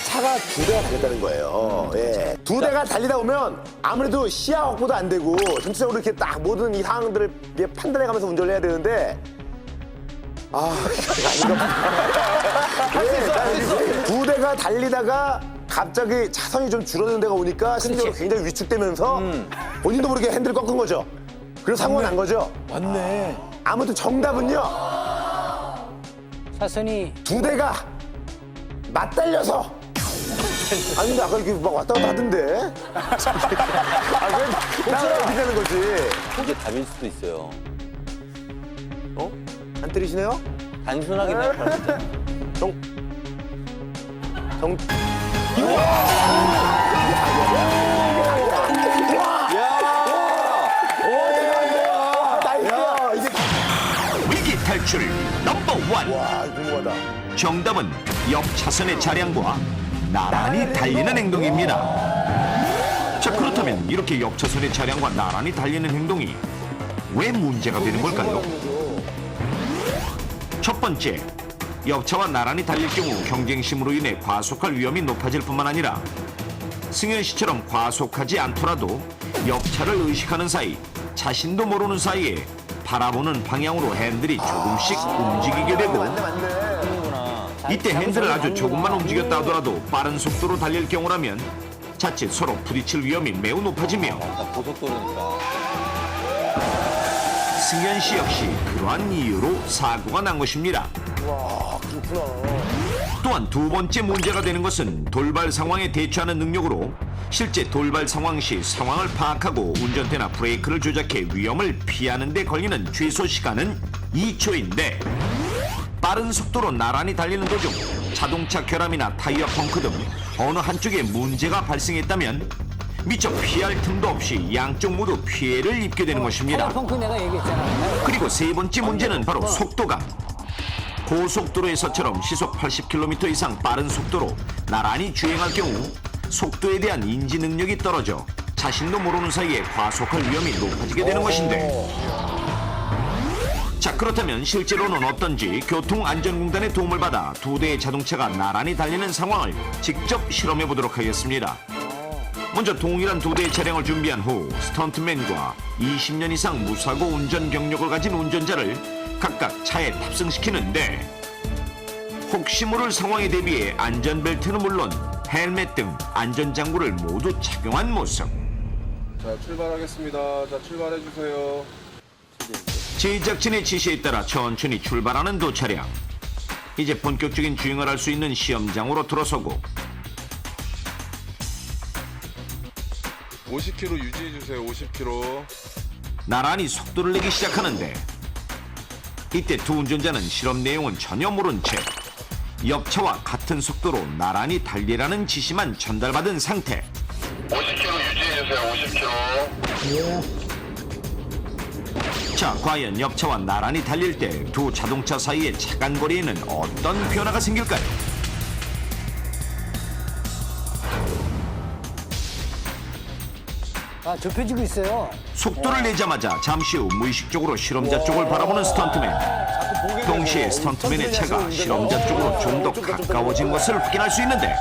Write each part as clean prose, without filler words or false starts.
차가 두 대가 달렸다는 거예요. 예. 두 대가 달리다 보면 아무래도 시야 확보도 안 되고 전체적으로 이렇게 딱 모든 이 상황들을 이렇게 판단해가면서 운전을 해야 되는데 두 대가 달리다가 갑자기 차선이 좀 줄어드는 데가 오니까 심지어 굉장히 위축되면서 본인도 모르게 핸들을 꺾은 거죠. 그래서 사고가 난 거죠. 맞네. 아무튼 정답은요. 차선이 두 대가 맞달려서. 아니 근데 아까 이렇게 막 왔다 갔다 하던데. 왜 나가 이렇게 되는 거지? 이게 답일 수도 있어요. 안 때리시네요? 단순하게 생각하면 정. 야, 이게 위기 탈출 넘버 원. 와 궁금하다. 정답은 옆 차선의 차량과 나란히 달리는 행동입니다. 자, 그렇다면 이렇게 옆 차선의 차량과 나란히 달리는 행동이 왜 문제가 되는 걸까요? 첫 번째, 옆차와 나란히 달릴 경우 경쟁심으로 인해 과속할 위험이 높아질 뿐만 아니라 승현 씨처럼 과속하지 않더라도 옆차를 의식하는 사이 자신도 모르는 사이에 바라보는 방향으로 핸들이 조금씩 움직이게 되고 이때 핸들을 아주 조금만 움직였다 하더라도 빠른 속도로 달릴 경우라면 자칫 서로 부딪힐 위험이 매우 높아지며 고속도로니까. 승현 씨 역시 그러한 이유로 사고가 난 것입니다. 또한 두 번째 문제가 되는 것은 돌발 상황에 대처하는 능력으로 실제 돌발 상황 시 상황을 파악하고 운전대나 브레이크를 조작해 위험을 피하는 데 걸리는 최소 시간은 2초인데 빠른 속도로 나란히 달리는 도중 자동차 결함이나 타이어 펑크 등 어느 한쪽에 문제가 발생했다면 미처 피할 틈도 없이 양쪽 모두 피해를 입게 되는 것입니다. 펑크 내가 얘기했잖아. 그리고 세 번째 문제는 바로 속도감. 고속도로에서처럼 시속 80km 이상 빠른 속도로 나란히 주행할 경우 속도에 대한 인지 능력이 떨어져 자신도 모르는 사이에 과속할 위험이 높아지게 되는 것인데 자, 그렇다면 실제로는 어떤지 교통안전공단의 도움을 받아 두 대의 자동차가 나란히 달리는 상황을 직접 실험해 보도록 하겠습니다. 먼저 동일한 두 대의 차량을 준비한 후 스턴트맨과 20년 이상 무사고 운전 경력을 가진 운전자를 각각 차에 탑승시키는데 혹시 모를 상황에 대비해 안전벨트는 물론 헬멧 등 안전장구를 모두 착용한 모습. 자, 출발하겠습니다. 자, 출발해주세요. 제작진의 지시에 따라 천천히 출발하는 두 차량. 이제 본격적인 주행을 할 수 있는 시험장으로 들어서고 50km 유지해주세요. 50km. 나란히 속도를 내기 시작하는데 이때 두 운전자는 실험 내용은 전혀 모른 채 옆차와 같은 속도로 나란히 달리라는 지시만 전달받은 상태. 50km 유지해주세요. 50km. 자, 과연 옆차와 나란히 달릴 때 두 자동차 사이의 차간 거리에는 어떤 변화가 생길까요? 아, 좁혀지고 있어요. 속도를 내자마자 잠시 후 무의식적으로 실험자 쪽을 바라보는 스턴트맨. 동시에 스턴트맨의 차가 실험자 쪽으로 좀 더 가까워진 것을 확인할 수 있는데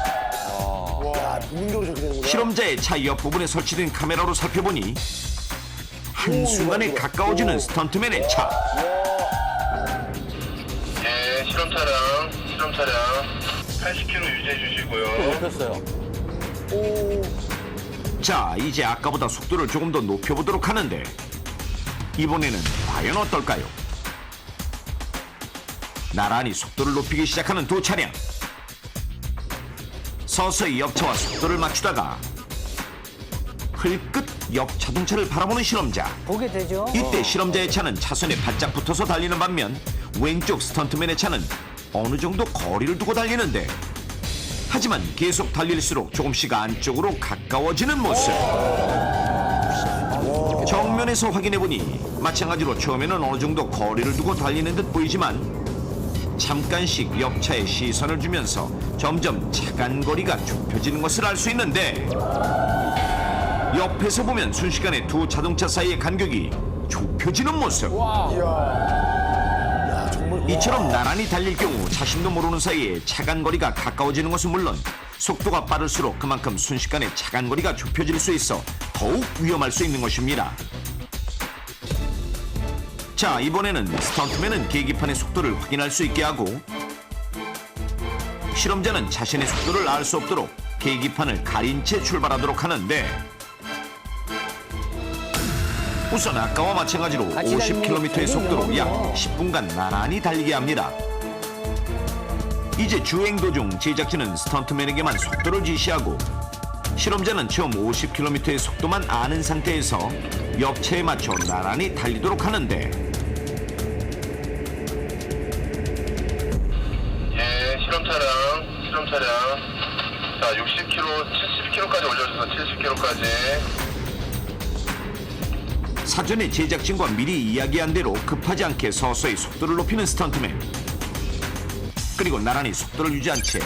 실험자의 차 옆부분에 설치된 카메라로 살펴보니 한순간에 가까워지는 스턴트맨의 차. 네, 실험 차량 80km 유지해 주시고요. 높였어요. 자, 이제 아까보다 속도를 조금 더 높여보도록 하는데 이번에는 과연 어떨까요? 나란히 속도를 높이기 시작하는 두 차량. 서서히 옆차와 속도를 맞추다가 흘끗 옆 자동차를 바라보는 실험자. 보게 되죠. 이때 실험자의 차는 차선에 바짝 붙어서 달리는 반면 왼쪽 스턴트맨의 차는 어느 정도 거리를 두고 달리는데 하지만 계속 달릴수록 조금씩 안쪽으로 가까워지는 모습. 정면에서 확인해보니 마찬가지로 처음에는 어느 정도 거리를 두고 달리는 듯 보이지만 잠깐씩 옆차에 시선을 주면서 점점 차간 거리가 좁혀지는 것을 알 수 있는데 옆에서 보면 순식간에 두 자동차 사이의 간격이 좁혀지는 모습. 이처럼 나란히 달릴 경우 자신도 모르는 사이에 차간 거리가 가까워지는 것은 물론 속도가 빠를수록 그만큼 순식간에 차간 거리가 좁혀질 수 있어 더욱 위험할 수 있는 것입니다. 자, 이번에는 스턴트맨은 계기판의 속도를 확인할 수 있게 하고 실험자는 자신의 속도를 알 수 없도록 계기판을 가린 채 출발하도록 하는데 우선 아까와 마찬가지로 같이 달리는 50km의 속도로 약 10분간 나란히 달리게 합니다. 이제 주행 도중 제작진은 스턴트맨에게만 속도를 지시하고 실험자는 처음 50km의 속도만 아는 상태에서 역차에 맞춰 나란히 달리도록 하는데 예, 실험 차량. 자, 60km, 70km까지 올려줘서 70km까지. 사전에 제작진과 미리 이야기한 대로 급하지 않게 서서히 속도를 높이는 스턴트맨. 그리고 나란히 속도를 유지한 채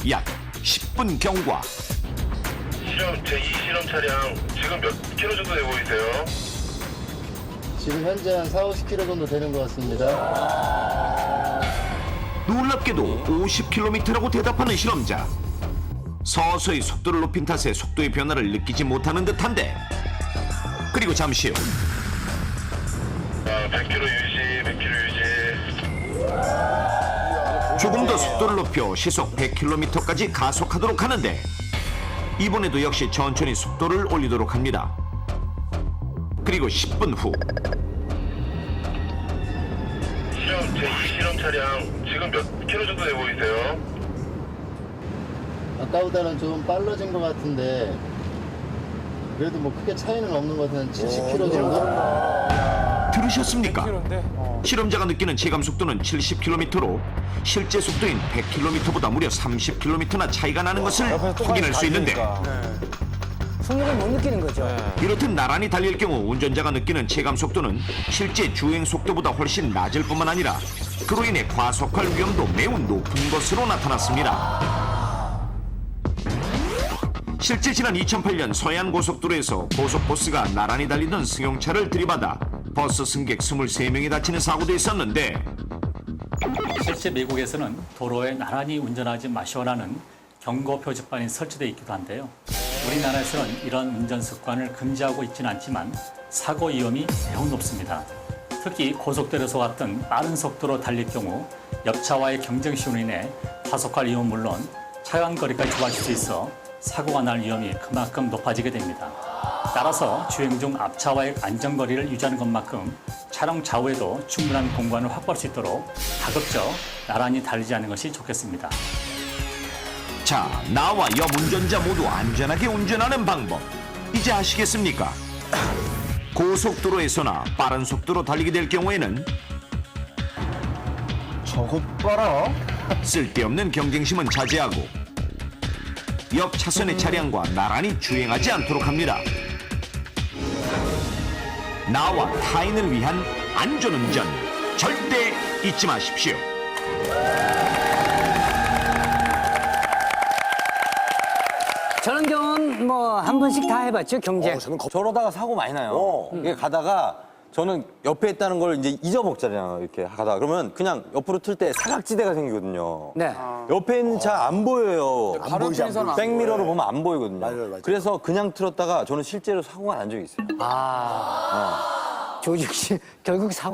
약 10분 경과. 제2 실험 차량 지금 몇 킬로 정도 되고 있어요? 지금 현재 한 4-50km 정도 되는 것 같습니다. 놀랍게도 50km라고 대답하는 실험자. 서서히 속도를 높인 탓에 속도의 변화를 느끼지 못하는 듯한데 그리고 잠시 후 100km 유지, 100km 유지. 조금 더 속도를 높여 시속 100km까지 가속하도록 하는데 이번에도 역시 천천히 속도를 올리도록 합니다. 그리고 10분 후 제2 실험 차량 지금 몇 킬로 정도 되고 있어요? 아까보다는 좀 빨라진 것 같은데 그래도 뭐 크게 차이는 없는 것 같아요. 70km 정도? 들으셨습니까? 실험자가 느끼는 체감 속도는 70km로 실제 속도인 100km보다 무려 30km나 차이가 나는 것을 확인할 수 있는데 속력을 못 느끼는 거죠. 이렇듯 나란히 달릴 경우 운전자가 느끼는 체감 속도는 실제 주행 속도보다 훨씬 낮을 뿐만 아니라 그로 인해 과속할 위험도 매우 높은 것으로 나타났습니다. 실제 지난 2008년 서해안 고속도로에서 고속버스가 나란히 달리던 승용차를 들이받아 버스 승객 23명이 다치는 사고도 있었는데 실제 미국에서는 도로에 나란히 운전하지 마시오라는 경고 표지판이 설치되어 있기도 한데요. 우리나라에서는 이런 운전 습관을 금지하고 있지는 않지만 사고 위험이 매우 높습니다. 특히 고속도로에서 같은 빠른 속도로 달릴 경우 옆차와의 경쟁 시운으로 인해 과속할 위험은 물론 차간 거리까지 좁아질 수 있어 사고가 날 위험이 그만큼 높아지게 됩니다. 따라서 주행 중 앞차와의 안전거리를 유지하는 것만큼 차량 좌우에도 충분한 공간을 확보할 수 있도록 가급적 나란히 달리지 않는 것이 좋겠습니다. 자, 나와 옆 운전자 모두 안전하게 운전하는 방법 이제 아시겠습니까? 고속도로에서나 빠른 속도로 달리게 될 경우에는 저것 봐라. 쓸데없는 경쟁심은 자제하고 옆 차선의 차량과 나란히 주행하지 않도록 합니다. 나와 타인을 위한 안전운전 절대 잊지 마십시오. 저런 경우는 뭐 한 번씩 다 해봤죠, 경쟁. 저러다가 사고 많이 나요. 이게 가다가 저는 옆에 있다는 걸 이제 잊어먹잖아요. 이렇게 가다가 그러면 그냥 옆으로 틀 때 사각지대가 생기거든요. 네. 옆에 있는 차 안 보여요. 안 보이지, 안 보이지. 백미러로 보면 안 보이거든요. 맞아요. 그래서 그냥 틀었다가 저는 실제로 사고가 난 적이 있어요. 조직 씨, 결국 사고